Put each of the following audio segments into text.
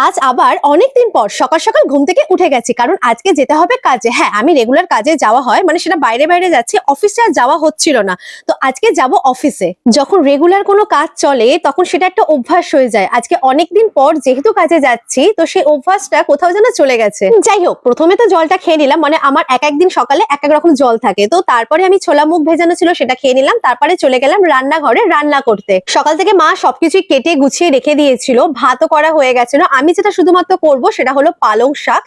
আজ আবার অনেকদিন পর সকাল সকাল ঘুম থেকে উঠে গেছি, কারণ আজকে যেতে হবে কাজে। হ্যাঁ, আমি রেগুলার কাজে যাওয়া হয়, মানে সেটা বাইরে বাইরে যাচ্ছি, অফিসে আর যাওয়া হচ্ছিল না। তো আজকে যাব অফিসে। যখন রেগুলার কোনো কাজ চলে তখন সেটা একটা অভ্যাস হয়ে যায়। আজকে অনেকদিন পর যেহেতু কাজে যাচ্ছি, তো সেই অভ্যাসটা কোথাও যেন চলে গেছে। যাই হোক, প্রথমে তো জলটা খেয়ে নিলাম, মানে আমার এক একদিন সকালে এক এক রকম জল থাকে। তো তারপরে আমি ছোলা মুগ ভেজানো ছিল, সেটা খেয়ে নিলাম। তারপরে চলে গেলাম রান্নাঘরে রান্না করতে। সকাল থেকে মা সবকিছু কেটে গুছিয়ে রেখে দিয়েছিল, ভাতও করা হয়ে গেছিল। আমি যেটা শুধুমাত্র করব সেটা হলো পালং শাক।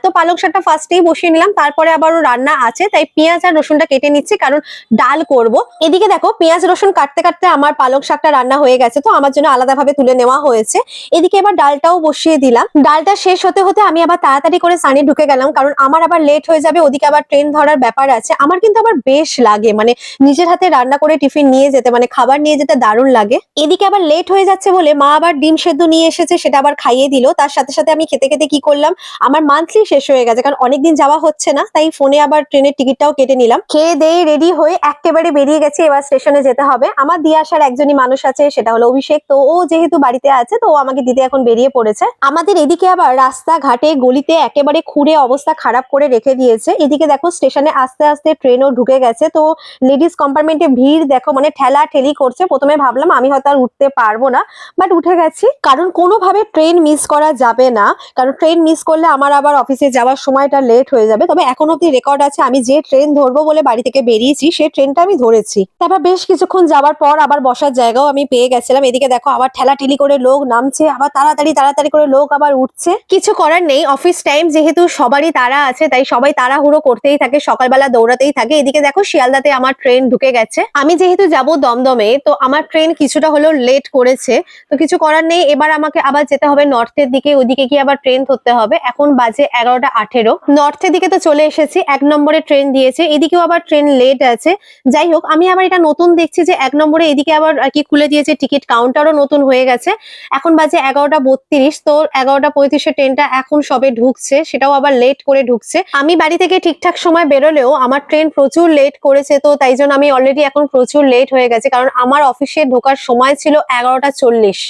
তো পালং শাকটা ফার্স্টেই বসিয়ে নিলাম, তারপরে আবারও রান্না আছে, তাই পেঁয়াজ আর রসুনটা কেটে নিচ্ছি, কারণ ডাল করব। এদিকে দেখো, পেঁয়াজ রসুন কাটতে কাটতে আমার পালং শাকটা রান্না হয়ে গেছে, তো আমার জন্য আলাদাভাবে তুলে নেওয়া হয়েছে। এদিকে এবার ডালটাও বসিয়ে দিলাম। ডালটা শেষ হতে হতে আমি আবার তাড়াতাড়ি করে সানি ঢুকে গেলাম, কারণ আমার আবার লেট হয়ে যাবে। ওদিকে আবার ট্রেন ধরার ব্যাপার আছে। আমার কিন্তু আবার বেশ লাগে, মানে নিজের হাতে রান্না করে টিফিন নিয়ে যেতে, মানে খাবার নিয়ে যেতে দারুণ লাগে। এদিকে আবার লেট হয়ে যাচ্ছে বলে মা আবার ডিম সেদ্ধ নিয়ে এসেছে, সেটা আবার খাইয়ে দিল। তার সাথে সাথে আমি খেতে খেতে কি করলাম, আমার মান্থলি শেষ হয়ে গেছে, কারণ অনেকদিন যাওয়া হচ্ছে না, তাই ফোনে আবার ট্রেনের টিকিটটাও কেটে নিলাম। খেয়ে দিয়ে রেডি হয়ে একেবারে বেরিয়ে গেছি, এবার স্টেশনে যেতে হবে। আমার দিয়ে আসার একজনই মানুষ আছে, সেটা হলো অভিষেক। তো ও যেহেতু বাড়িতে আছে, তো ও আমাকে দিতে এখন বেরিয়ে পড়েছে। আমাদের এদিকে আবার রাস্তা ঘাটে গলিতে একেবারে খুঁড়ে অবস্থা খারাপ করে রেখে দিয়েছে। এদিকে দেখো, স্টেশনে আস্তে আস্তে ট্রেনও ঢুকে গেছে। তো লেডিস কম্পার্টমেন্টে ভিড় দেখো, মানে ঠেলা ঠেলি করছে। প্রথমে ভাবলাম আমি হয়তো আর উঠতে পারবো না, বাট উঠে গেছি, কারণ কোনোভাবে ট্রেন মিস করা যাবে না। কারণ ট্রেন মিস করলে আমার আবার অফিসে যাওয়ার সময়টা লেট হয়ে যাবে। তবে এখন অব্দি রেকর্ড আছে, আমি যে ট্রেন ধরবো বলে বাড়ি থেকে বেরিয়েছি, সেই ট্রেনটা আমি ধরেছি। তারপর বেশ কিছুক্ষণ যাওয়ার পর আবার বসার জায়গাও আমি পেয়ে গেছিলাম। এদিকে দেখো, আবার ঠেলাঠেলি করে লোক নামছে, আবার তাড়াতাড়ি তাড়াতাড়ি করে লোক আবার উঠছে। কিছু করার নেই, অফিস টাইম যেহেতু সবারই তাড়া আছে, তাই সবাই তাড়াহুড়ো করতেই থাকে, সকালবেলা দৌড়াতেই থাকে। এদিকে দেখো, শিয়ালদাতে আমার ট্রেন ঢুকে গেছে। আমি যেহেতু যাব দমদমে, তো আমার ট্রেন কিছুটা হলেও লেট করেছে। তো কিছু করার নেই, এবার আমাকে আবার যেতে হবে নর্থের দিকে। ওইদিকে গিয়ে আবার ট্রেন ধরতে হবে। এখন বাজে 11টা 18। নর্থের দিকে তো চলে এসেছি, 1 নম্বরে ট্রেন দিয়েছে, এদিকেও আবার ট্রেন লেট আছে। যাই হোক, আমি আবার এটা নতুন দেখছি যে 1 নম্বরে এদিকে আবার কি খুলে দিয়েছে, টিকিট কাউন্টারও নতুন হয়ে গেছে। এখন বাজে 11টা 32, তো 11টা 35 ট্রেনটা এখন সবে ঢুকছে, সেটাও আবার লেট করে ঢুকছে। আমি বাড়ি থেকে ঠিকঠাক সময় বেরোলেও আমার ট্রেন প্রচুর লেট করেছে। তো তাই জন্য আমি অলরেডি এখন প্রচুর লেট হয়ে গেছে, কারণ আমার অফিসে ঢোকার সময় ছিল 11টা 40।